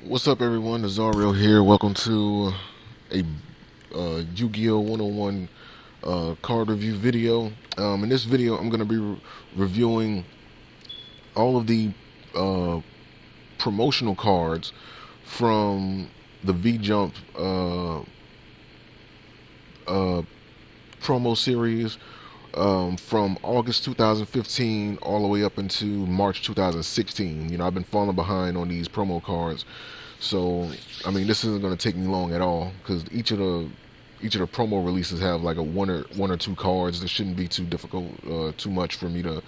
What's up, everyone? It's Zariel here. Welcome to a Yu-Gi-Oh 101 card review video. In this video, I'm going to be reviewing all of the uh, promotional cards from the V-Jump uh, promo series from August 2015 all the way up into March 2016. I've been falling behind on these promo cards. So, this isn't going to take me long at all because each of the promo releases have like a one or two cards. This shouldn't be too difficult, too much for me to.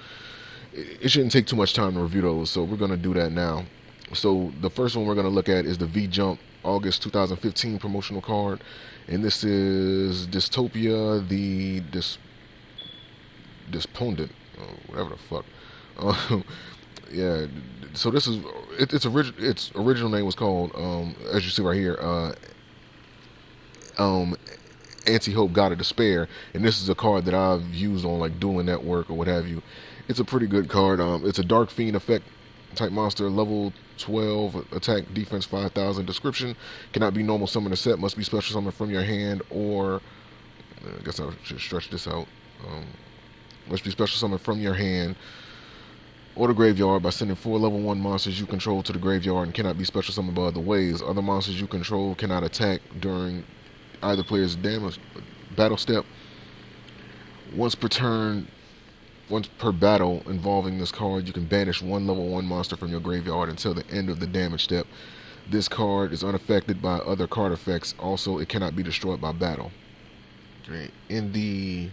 It shouldn't take too much time to review those. So we're going to do that now. So the first one we're going to look at is the V Jump August 2015 promotional card, and this is Dystopia, the Dyspondent, whatever the fuck. Yeah, so this is its original name was called, as you see right here, um, Anti-Hope, God of Despair, and this is a card that I've used on like Dueling Network or what have you. It's a pretty good card. It's a Dark Fiend effect type monster, level 12, attack, defense 5,000. Description: cannot be normal summon a set, must be special summon from your hand, or I guess I should stretch this out. Must be special summon from your hand or the graveyard by sending 4 level 1 monsters you control to the graveyard and cannot be special summoned by other ways. Other monsters you control cannot attack during either player's damage battle step. Once per turn, once per battle involving this card, you can banish 1 level 1 monster from your graveyard until the end of the damage step. This card is unaffected by other card effects. Also, it cannot be destroyed by battle. Okay. In the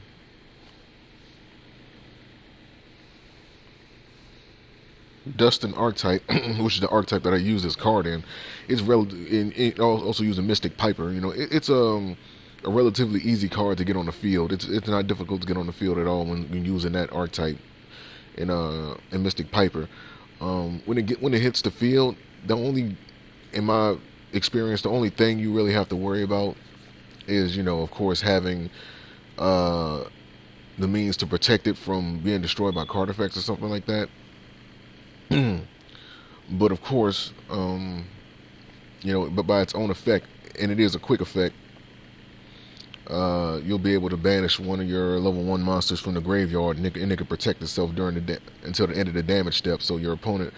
Dustin archetype, which is the archetype that I use this card in, it's also using Mystic Piper. It's a relatively easy card to get on the field. It's not difficult to get on the field at all when using that archetype in Mystic Piper. When it hits the field, in my experience, the only thing you really have to worry about is of course having the means to protect it from being destroyed by card effects or something like that. But of course, but by its own effect, and it is a quick effect, you'll be able to banish one of your level 1 monsters from the graveyard, and it can protect itself until the end of the damage step, so your opponent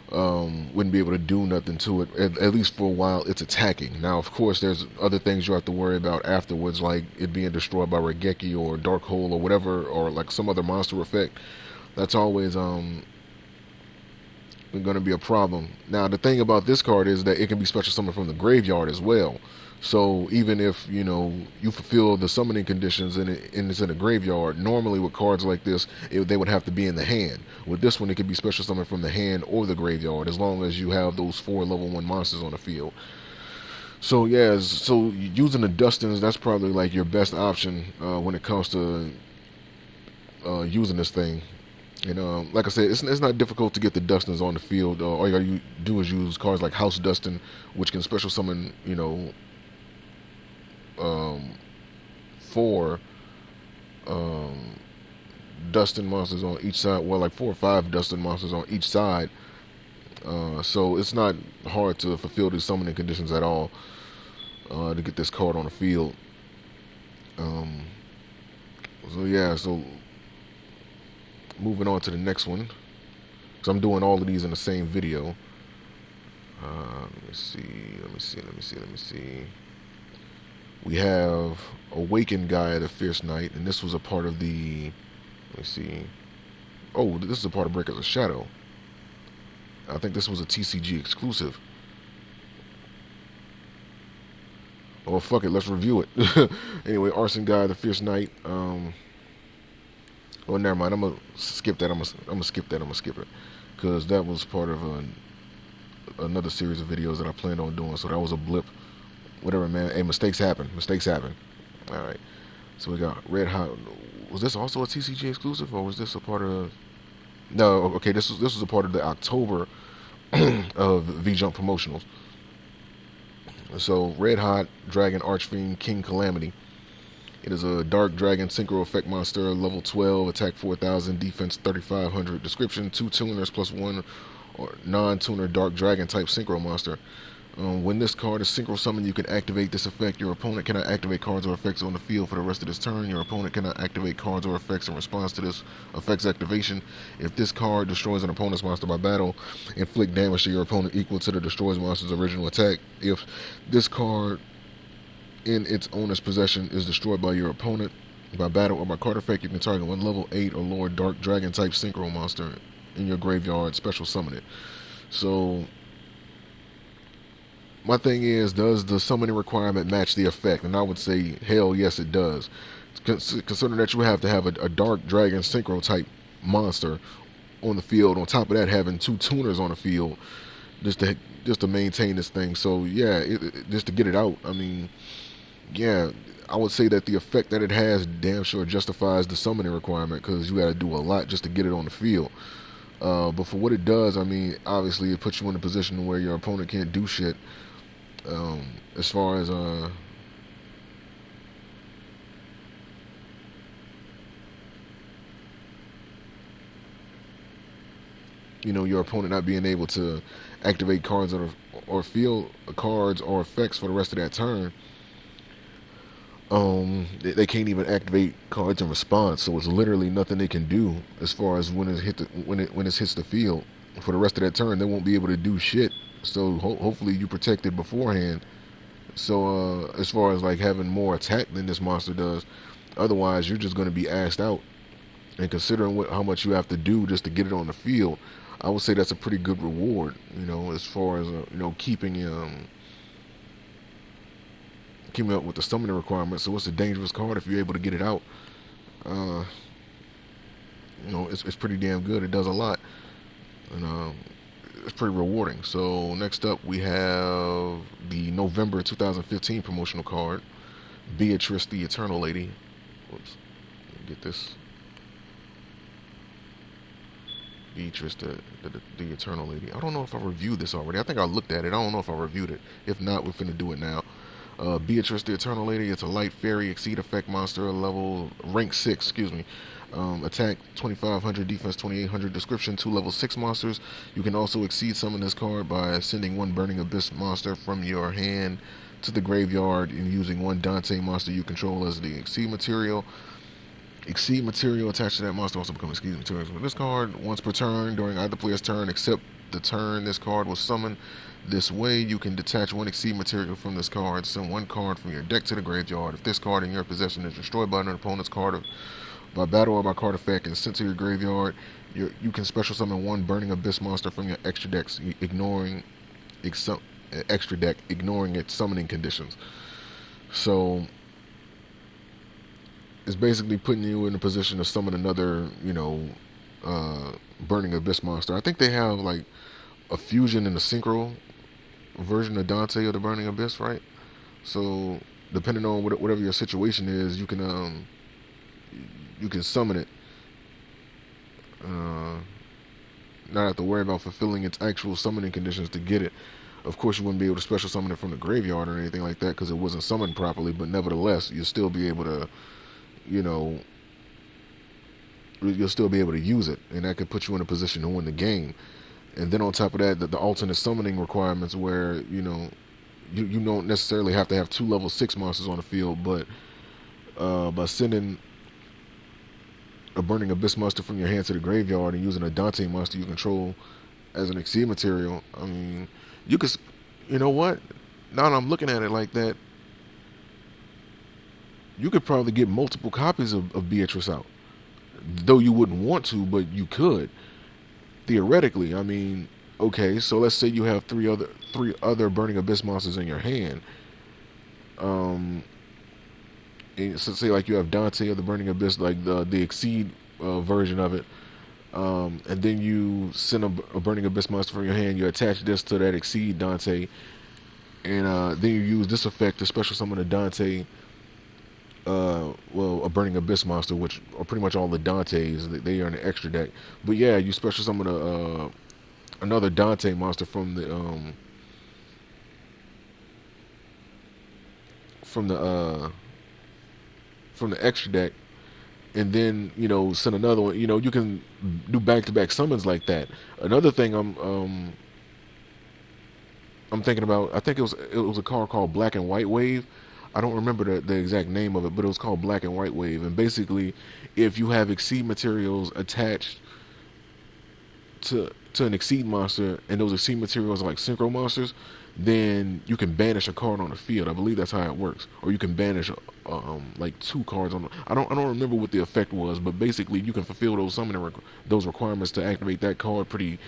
wouldn't be able to do nothing to it, at least for a while it's attacking. Now, of course, there's other things you have to worry about afterwards, like it being destroyed by Regeki or Dark Hole or whatever, or like some other monster effect. That's always going to be a problem. Now, the thing about this card is that it can be special summoned from the graveyard as well. So even if you fulfill the summoning conditions and it's in a graveyard, normally with cards like this, they would have to be in the hand. With this one, it can be special summoned from the hand or the graveyard, as long as you have those 4 level 1 monsters on the field. So yeah, so using the Dustins, that's probably like your best option when it comes to using this thing. And like I said, it's not difficult to get the Dustins on the field. All you do is use cards like House Dustin, which can special summon, 4 Dustin monsters on each side. Well, like 4 or 5 Dustin monsters on each side. So it's not hard to fulfill these summoning conditions at all to get this card on the field. So moving on to the next one, because I'm doing all of these in the same video. Let me see. We have Awakened Gaia, the Fierce Knight, and this was a part of the. Let me see. Oh, this is a part of Breakers of Shadow. I think this was a TCG exclusive. Oh, fuck it, let's review it. Anyway, Arson Gaia, the Fierce Knight. Oh, never mind. I'm gonna skip that. I'm gonna skip it, because that was part of another series of videos that I planned on doing. So that was a blip. Whatever, man. Hey, mistakes happen. All right. So we got Red Hot. Was this also a TCG exclusive, or was this a part of? No. Okay. This was a part of the October of V Jump promotionals. So Red Hot Dragon Archfiend King Calamity. It is a Dark Dragon Synchro Effect monster, level 12, attack 4,000, defense 3,500. Description: 2 tuners plus 1 or non-tuner Dark Dragon type Synchro monster. When this card is synchro summoned, you can activate this effect. Your opponent cannot activate cards or effects on the field for the rest of this turn. Your opponent cannot activate cards or effects in response to this effect's activation. If this card destroys an opponent's monster by battle, inflict damage to your opponent equal to the destroyed monster's original attack. If this card in its owner's possession is destroyed by your opponent by battle or by card effect, you can target one level 8 or lower dark dragon type synchro monster in your graveyard, special summon it. So my thing is, does the summoning requirement match the effect? And I would say, hell yes, it does. Considering that you have to have a dark dragon synchro type monster on the field, on top of that having 2 tuners on the field, just to maintain this thing. So yeah, just to get it out, I mean, yeah, I would say that the effect that it has damn sure justifies the summoning requirement, because you got to do a lot just to get it on the field. But for what it does, I mean, obviously it puts you in a position where your opponent can't do shit. As far as your opponent not being able to activate cards or field cards or effects for the rest of that turn. They can't even activate cards in response, so it's literally nothing they can do as far as when it hits the field. For the rest of that turn, they won't be able to do shit. So hopefully you protected beforehand. So as far as like having more attack than this monster does, otherwise you're just going to be asked out. And considering how much you have to do just to get it on the field, I would say that's a pretty good reward. As far as keeping up with the summoning requirements. So it's a dangerous card if you're able to get it out. It's pretty damn good. It does a lot, and it's pretty rewarding. So next up we have the November 2015 promotional card, Beatrice the Eternal Lady. Whoops, get this. Beatrice the Eternal Lady. I don't know if I reviewed this already. I think I looked at it. I don't know if I reviewed it. If not, we're finna do it now. Beatrice the Eternal Lady. It's a light fairy exceed effect monster, level rank 6. Excuse me. Attack 2500, defense 2800. Description: 2 level 6 monsters. You can also exceed summon this card by sending 1 Burning Abyss monster from your hand to the graveyard and using 1 Dante monster you control as the exceed material. Exceed material attached to that monster also becomes exceed materials with this card once per turn during either player's turn except the turn this card was summoned. This way you can detach 1 exceed material from this card, send 1 card from your deck to the graveyard. If this card in your possession is destroyed by an opponent's card by battle or by card effect and sent to your graveyard, you can special summon 1 Burning Abyss monster from your extra deck, ignoring its summoning conditions. So it's basically putting you in a position to summon another, Burning Abyss monster. I think they have like a fusion and a synchro version of Dante of the Burning Abyss, right? So depending on whatever your situation is, you can summon it. Not have to worry about fulfilling its actual summoning conditions to get it. Of course, you wouldn't be able to special summon it from the graveyard or anything like that because it wasn't summoned properly. But nevertheless, you'll still be able to, you'll still be able to use it, and that could put you in a position to win the game. And then on top of that, the alternate summoning requirements where, you don't necessarily have to have 2 level 6 monsters on the field, but by sending a Burning Abyss monster from your hand to the graveyard and using a Dante monster you control as an exceed material, I mean, you could, you know what? Now that I'm looking at it like that, you could probably get multiple copies of Beatrice out. Though you wouldn't want to, but you could. Theoretically, I mean, okay, so let's say you have three other Burning Abyss monsters in your hand. And so say like you have Dante of the Burning Abyss, like the Exceed version of it, and then you send a Burning Abyss monster from your hand. You attach this to that Exceed Dante, and then you use this effect to special summon a Dante. A Burning Abyss monster, which are pretty much all the Dantes. They are in the extra deck. But yeah, you special summon another Dante monster from the extra deck, and then send another one. You can do back-to-back summons like that. Another thing I'm I'm thinking about. I think it was a card called Black and White Wave. I don't remember the exact name of it, but it was called Black and White Wave. And basically, if you have Exceed materials attached to an Exceed monster, and those Exceed materials are like Synchro monsters, then you can banish a card on the field. I believe that's how it works. Or you can banish like two cards on. I don't remember what the effect was, but basically you can fulfill those those requirements to activate that card pretty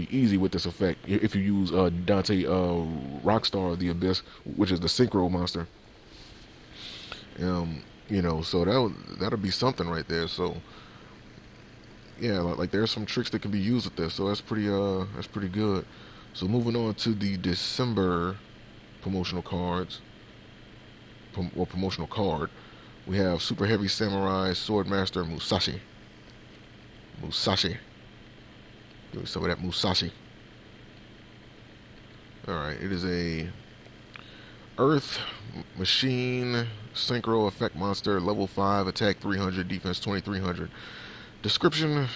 easy with this effect if you use Dante Rockstar of the Abyss, which is the Synchro monster. So that'll be something right there. So yeah, like there's some tricks that can be used with this. So that's pretty good. So moving on to the December promotional cards, or promotional card, we have Super Heavy Samurai Swordmaster Musashi. Musashi. Give me some of that Musashi. Alright, it is a Earth Machine Synchro Effect Monster, level 5, attack 300, defense 2300. Description: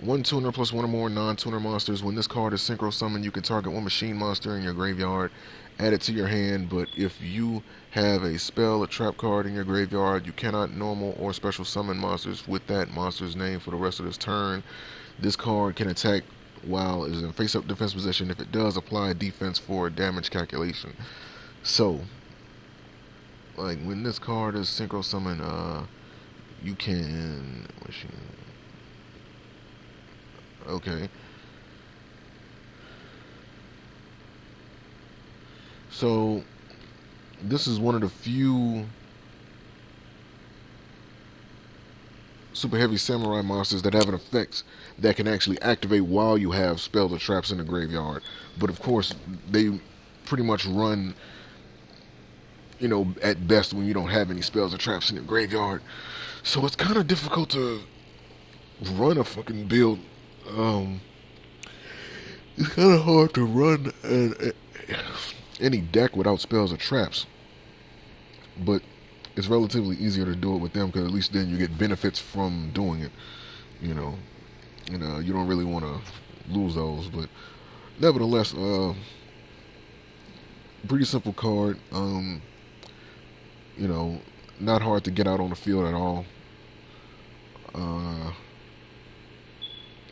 one tuner plus one or more non-tuner monsters. When this card is synchro summoned, you can target one machine monster in your graveyard, add it to your hand, but if you have a spell or trap card in your graveyard, you cannot normal or special summon monsters with that monster's name for the rest of this turn. This card can attack while it is in face-up defense position. If it does, apply defense for damage calculation. So, like, when this card is synchro summoned, you can... Okay. So, this is one of the few Super Heavy Samurai monsters that have an effect that can actually activate while you have spells or traps in the graveyard. But of course, they pretty much run, at best when you don't have any spells or traps in the graveyard. So it's kind of difficult to run a fucking build. It's kind of hard to run any deck without spells or traps. But it's relatively easier to do it with them, because at least then you get benefits from doing it. You don't really want to lose those. But nevertheless, pretty simple card. Not hard to get out on the field at all.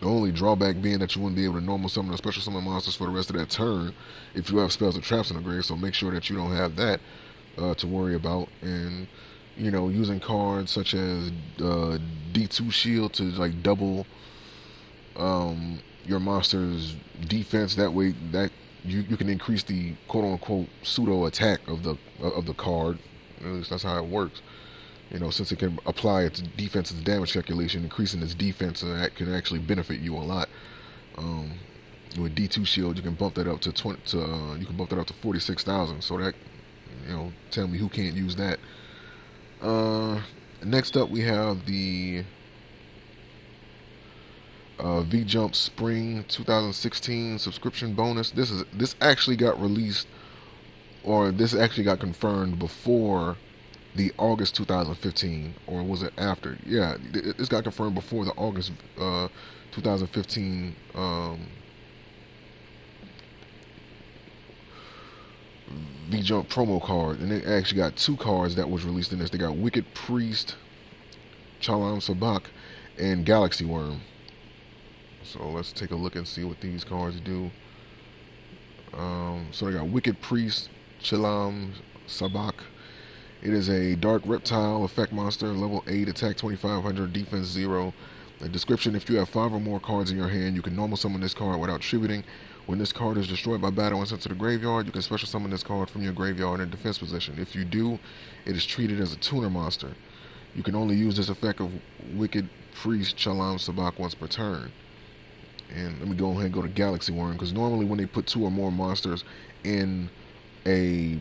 The only drawback being that you wouldn't be able to normal summon or special summon monsters for the rest of that turn if you have spells or traps in the grave. So make sure that you don't have that to worry about. And using cards such as D2 Shield to like double your monster's defense. That way, that you can increase the quote unquote pseudo attack of the card. At least that's how it works. Since it can apply its defense and damage calculation, increasing its defense, that can actually benefit you a lot. With D2 Shield, you can bump that up to 46,000. So that, tell me who can't use that. Next up, we have the V-Jump Spring 2016 subscription bonus. This actually got released, or this actually got confirmed before the August 2015, or was it after? Yeah, this got confirmed before the August 2015 V-Jump promo card. And they actually got two cards that was released in this. They got Wicked Priest, Chalam Sabak, and Galaxy Worm. So let's take a look and see what these cards do. So they got Wicked Priest, Chalam Sabak. It is a Dark Reptile effect monster, level 8, attack 2500, defense 0. The description: if you have 5 or more cards in your hand, you can normal summon this card without tributing. When this card is destroyed by battle and sent to the graveyard, you can special summon this card from your graveyard in defense position. If you do, it is treated as a tuner monster. You can only use this effect of Wicked Priest Chalam Sabak once per turn. And let me go ahead and go to Galaxy Worm, because normally when they put 2 or more monsters in a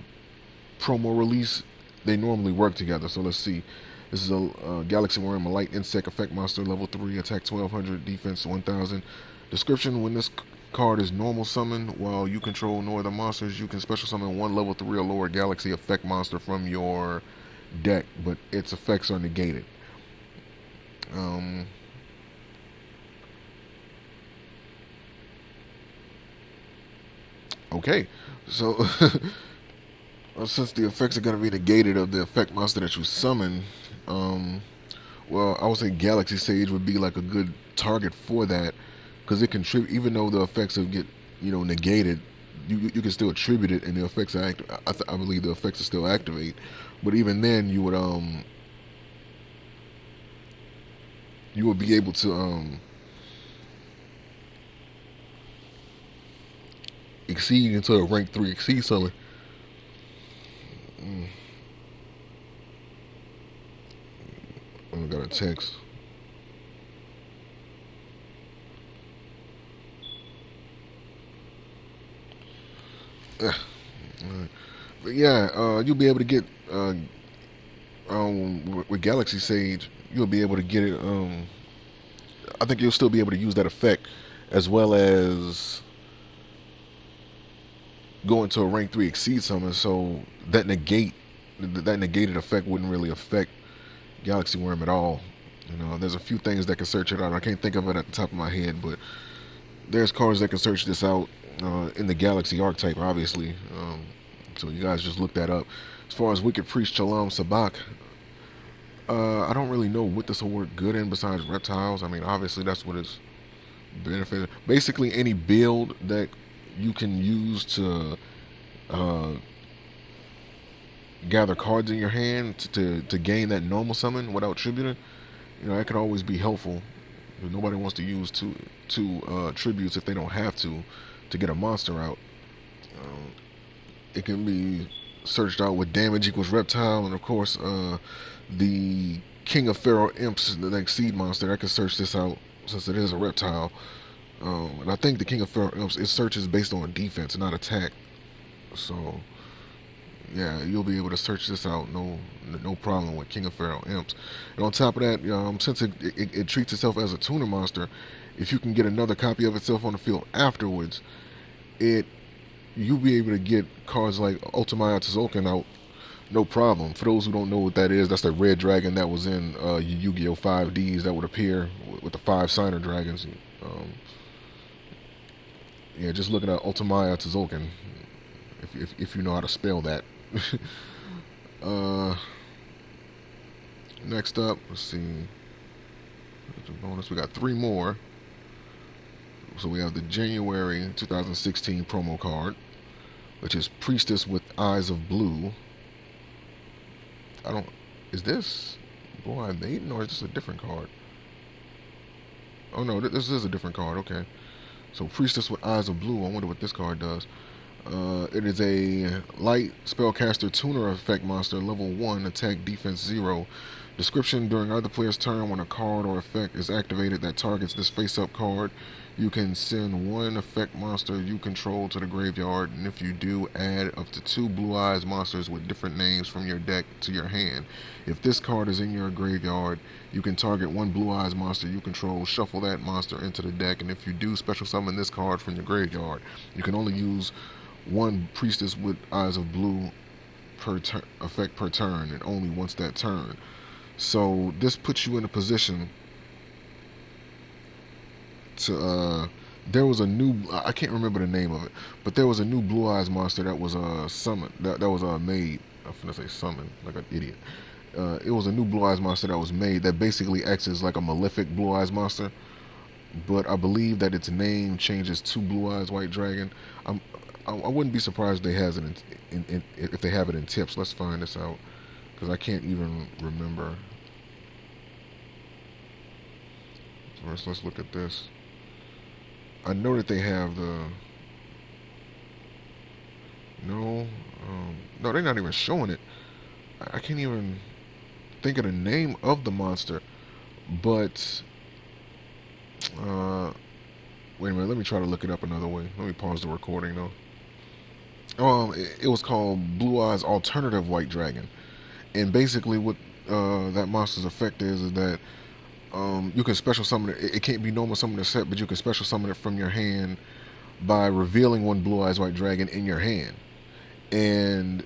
promo release, they normally work together. So let's see. This is a Galaxy Worm, a light insect effect monster, level 3, attack 1200, defense 1000. Description: when this card is normal summoned while you control no other monsters, you can special summon one level 3 or lower Galaxy effect monster from your deck, but its effects are negated. Okay, so since the effects are going to be negated of the effect monster that you summon, um, well, I would say Galaxy Sage would be like a good target for that because it contribute. Even though the effects will get negated, you can still attribute it, and the effects are I believe the effects are still activate. But even then, you would be able to exceed into a rank 3 exceed summon. Mm, I got a text. But yeah, you'll be able to get with Galaxy Sage. You'll be able to get it. I think you'll still be able to use that effect as well as go into a rank 3 exceed summon. So that negated effect wouldn't really affect Galaxy Worm at all. There's a few things that can search it out. I can't think of it at the top of my head, but there's cards that can search this out in the Galaxy archetype, obviously. So you guys just look that up. As far as Wicked Priest Shalom Sabak, I don't really know what this will work good in besides reptiles. I mean, obviously that's what it's benefited. Basically, any build that you can use to uh, gather cards in your hand to gain that normal summon without tributing, that can always be helpful. But nobody wants to use two tributes if they don't have to get a monster out. It can be searched out with damage equals reptile, and of course the King of Pharaoh Imps, the next seed monster, I can search this out since it is a reptile. And I think the King of Pharaoh Imps, it searches based on defense, not attack. So yeah, you'll be able to search this out, no problem with King of Pharaoh Imps. And on top of that, since it treats itself as a tuner monster, if you can get another copy of itself on the field afterwards, you'll be able to get cards like Ultimaya Tzolk'in out, no problem. For those who don't know what that is, that's the red dragon that was in Yu-Gi-Oh 5Ds that would appear with the 5 signer dragons. Yeah, just looking at Ultimaya Tzolk'in, if you know how to spell that. Next up, let's see. Bonus. We got 3 more. So we have the January 2016 promo card, which is Priestess with Eyes of Blue. Is this Blue Eye Maiden or is this a different card? Oh no, this is a different card. Okay. So Priestess with Eyes of Blue. I wonder what this card does. It is a light spellcaster tuner effect monster, level 1, attack defense 0. Description: during either player's turn, when a card or effect is activated that targets this face-up card, you can send 1 effect monster you control to the graveyard, and if you do, add up to 2 Blue Eyes monsters with different names from your deck to your hand. If this card is in your graveyard, you can target 1 Blue Eyes monster you control, shuffle that monster into the deck, and if you do, special summon this card from your graveyard. You can only use 1 Priestess with Eyes of Blue effect per turn, and only once that turn. So this puts you in a position to there was a new, I can't remember the name of it, but there was a new Blue Eyes monster that was summoned, that was made. I'm gonna say summoned like an idiot. It was a new Blue Eyes monster that was made that basically acts as like a malefic Blue Eyes monster, but I believe that its name changes to Blue Eyes White Dragon. I wouldn't be surprised if they has it if they have it in tips. Let's find this out because I can't even remember. First, let's look at this. I know that they have the no, they're not even showing it. I can't even think of the name of the monster, but wait a minute. Let me try to look it up another way. Let me pause the recording though. It was called Blue Eyes Alternative White Dragon, and basically what that monster's effect is that you can special summon it. It can't be normal summon a set, but you can special summon it from your hand by revealing 1 Blue Eyes White Dragon in your hand, and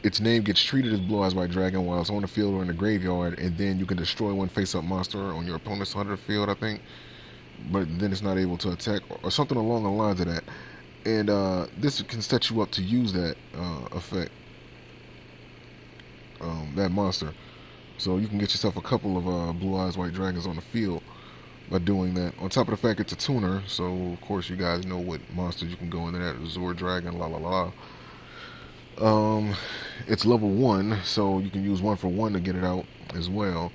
its name gets treated as Blue Eyes White Dragon while it's on the field or in the graveyard, and then you can destroy 1 face-up monster on your opponent's 100 field, I think, but then it's not able to attack or something along the lines of that. And this can set you up to use that effect, that monster. So you can get yourself a couple of Blue Eyes White Dragons on the field by doing that. On top of the fact it's a tuner, so of course you guys know what monsters you can go into that. Zord Dragon, la la la. It's level 1, so you can use 1 for 1 to get it out as well.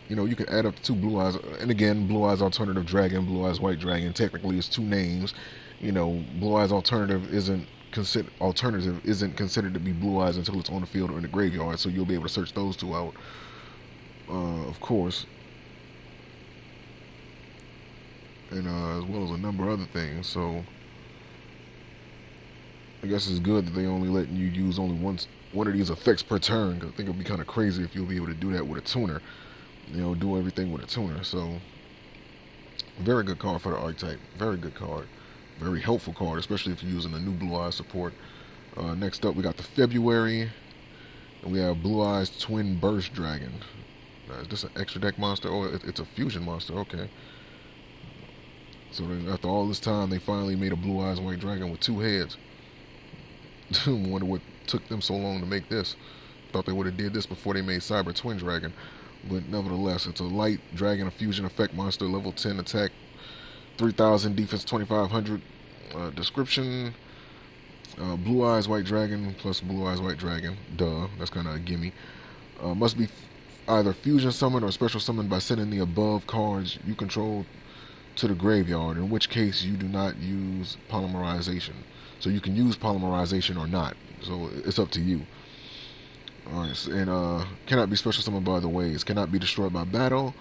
You can add up to 2 Blue Eyes, and again, Blue Eyes Alternative Dragon, Blue Eyes White Dragon. Technically, it's 2 names. Blue Eyes Alternative isn't considered to be Blue Eyes until it's on the field or in the graveyard. So you'll be able to search those 2 out, of course, and as well as a number of other things. So I guess it's good that they only letting you use only one of these effects per turn. Cause I think it'd be kind of crazy if you'll be able to do that with a tuner. Do everything with a tuner. So, very good card for the archetype. Very good card. Very helpful card, especially if you're using the new Blue Eyes support. Next up, we got the February. And we have Blue Eyes Twin Burst Dragon. Is this an extra deck monster? Oh, it's a fusion monster. Okay. So, after all this time, they finally made a Blue Eyes White Dragon with 2 heads. Wonder what took them so long to make this. Thought they would have did this before they made Cyber Twin Dragon. But nevertheless, it's a light dragon, a fusion effect monster, level 10 attack, 3,000 defense, 2,500 description. Blue Eyes White Dragon plus Blue Eyes White Dragon. Duh, that's kind of a gimme. Must be either fusion summoned or special summoned by sending the above cards you control to the graveyard, in which case you do not use polymerization. So you can use polymerization or not. So it's up to you. Alright, and cannot be special summoned by other ways. Cannot be destroyed by battle.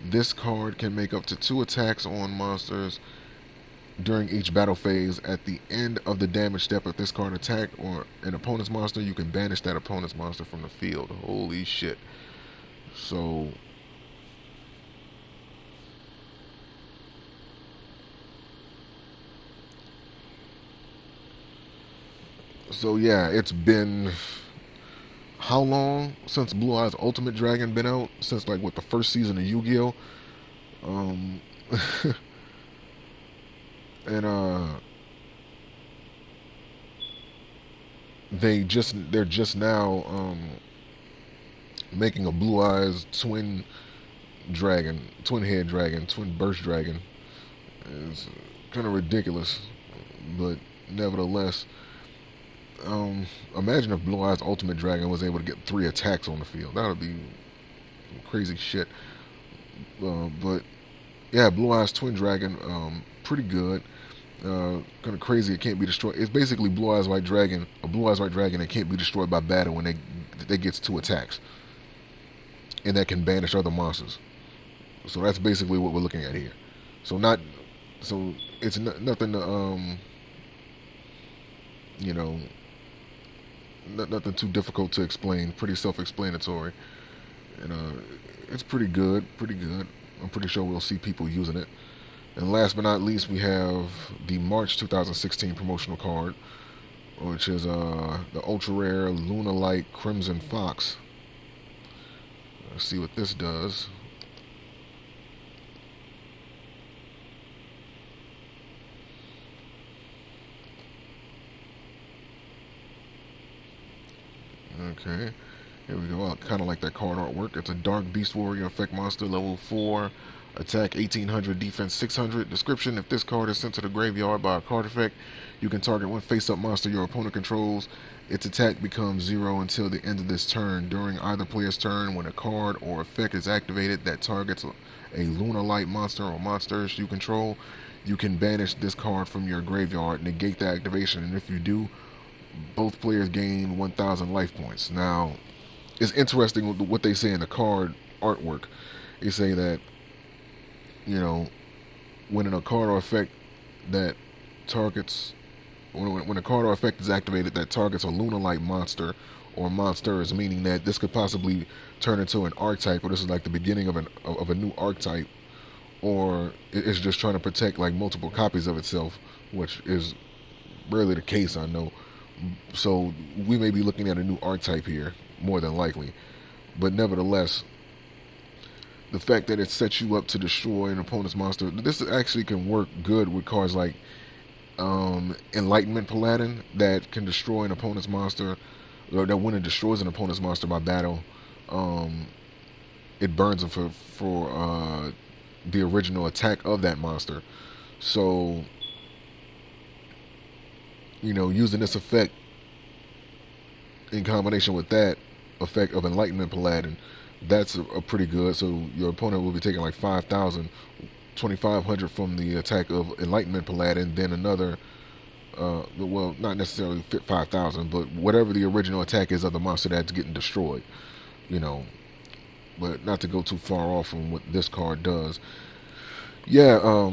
This card can make up to 2 attacks on monsters during each battle phase. At the end of the damage step of this card attack or an opponent's monster, you can banish that opponent's monster from the field. Holy shit. So yeah, it's been how long since Blue Eyes Ultimate Dragon been out? Since like the first season of Yu-Gi-Oh. And they're just now making a Blue Eyes Twin Dragon, Twin Head Dragon, Twin Burst Dragon. It's kind of ridiculous, but nevertheless. Imagine if Blue Eyes Ultimate Dragon was able to get 3 attacks on the field. That would be crazy shit. But yeah, Blue Eyes Twin Dragon, pretty good. Kind of crazy. It can't be destroyed. It's basically Blue Eyes White Dragon, a Blue Eyes White Dragon that can't be destroyed by battle when they gets 2 attacks, and that can banish other monsters. So that's basically what we're looking at here. So it's nothing to nothing too difficult to explain. Pretty self-explanatory, and it's pretty good. I'm pretty sure we'll see people using it. And last but not least, we have the March 2016 promotional card, which is the ultra rare Luna Light Crimson Fox. Let's see what this does. Okay, here we go. I kind of like that card artwork. It's a Dark Beast Warrior effect monster, level 4, attack 1800, defense 600. Description: if this card is sent to the graveyard by a card effect, you can target one face-up monster your opponent controls. Its attack becomes 0 until the end of this turn. During either player's turn, when a card or effect is activated that targets a Luna Light monster or monsters you control, you can banish this card from your graveyard, negate the activation, and if you do, both players gain 1,000 life points. Now, it's interesting what they say in the card artwork. They say that, when a card or effect that targets, when a card or effect is activated that targets a Luna Light monster or monsters, meaning that this could possibly turn into an archetype, or this is like the beginning of a new archetype, or it's just trying to protect like multiple copies of itself, which is rarely the case, I know. So we may be looking at a new archetype here, more than likely. But nevertheless, the fact that it sets you up to destroy an opponent's monster. This actually can work good with cards like Enlightenment Paladin that can destroy an opponent's monster, or that when it destroys an opponent's monster by battle, um, it burns them for the original attack of that monster. So using this effect in combination with that effect of Enlightenment Paladin, that's a pretty good. So your opponent will be taking like 5,000, 2,500 from the attack of Enlightenment Paladin, then another. Well, not necessarily 5,000, but whatever the original attack is of the monster that's getting destroyed. You know, but not to go too far off from what this card does. Yeah,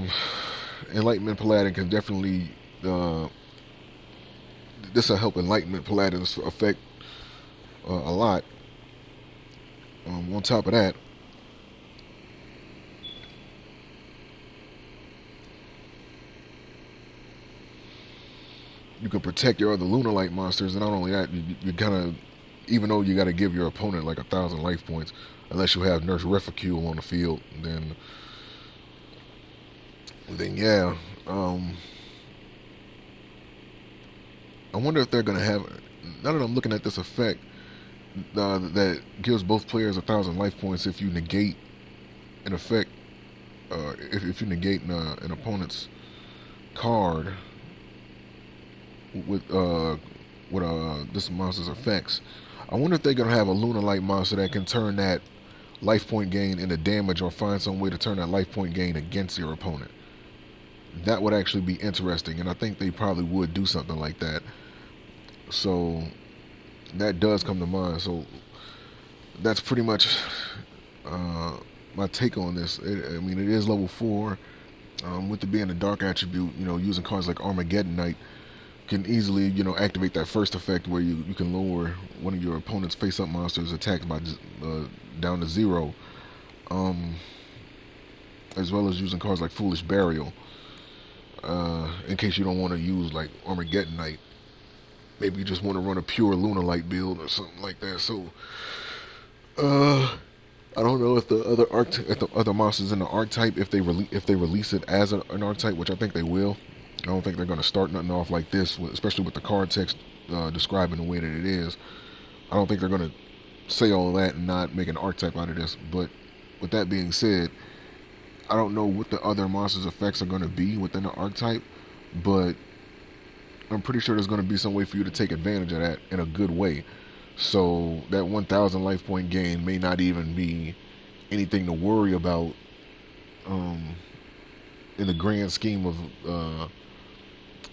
Enlightenment Paladin can definitely. This will help Enlightenment Paladin's effect a lot. On top of that, you can protect your other Lunalight monsters, and not only that, you kind of, even though you got to give your opponent like 1,000 life points, unless you have Nurse Refugule on the field, then yeah. I wonder if they're gonna have. Now that I'm looking at this effect, that gives both players 1,000 life points if you negate an effect. If you negate an opponent's card with this monster's effects. I wonder if they're gonna have a Lunalight monster that can turn that life point gain into damage, or find some way to turn that life point gain against your opponent. That would actually be interesting, and I think they probably would do something like that. So that does come to mind. So that's pretty much my take on this. I mean, it is level 4. With it being a dark attribute, using cards like Armageddon Knight can easily, activate that first effect where you can lower one of your opponent's face-up monsters' attacks by down to 0, as well as using cards like Foolish Burial, in case you don't want to use like Armageddon Knight. Maybe you just want to run a pure Lunalight build or something like that. So, I don't know if the other monsters in the archetype, if they release it as an archetype, which I think they will. I don't think they're going to start nothing off like this, especially with the card text describing the way that it is. I don't think they're going to say all that and not make an archetype out of this. But with that being said, I don't know what the other monsters' effects are going to be within the archetype, but I'm pretty sure there's going to be some way for you to take advantage of that in a good way. So that 1,000 life point gain may not even be anything to worry about in the grand scheme of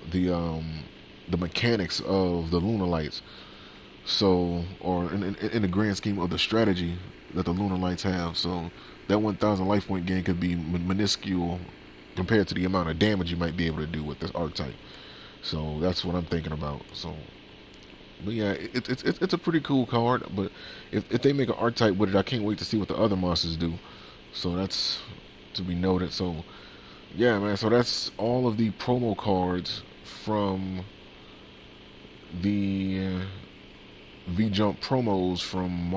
the mechanics of the Lunalights. So, or in the grand scheme of the strategy that the Lunalights have. So that 1,000 life point gain could be minuscule compared to the amount of damage you might be able to do with this archetype. So that's what I'm thinking about. So, but yeah, it's a pretty cool card. But if they make an archetype with it, I can't wait to see what the other monsters do. So that's to be noted. So yeah, man. So that's all of the promo cards from the V-Jump promos from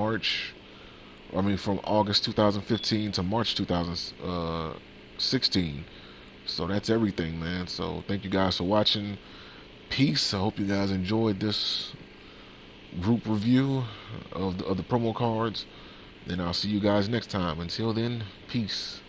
from August 2015 to March 2016. So that's everything, man. So thank you guys for watching. Peace. I hope you guys enjoyed this group review of the promo cards. And I'll see you guys next time. Until then, peace.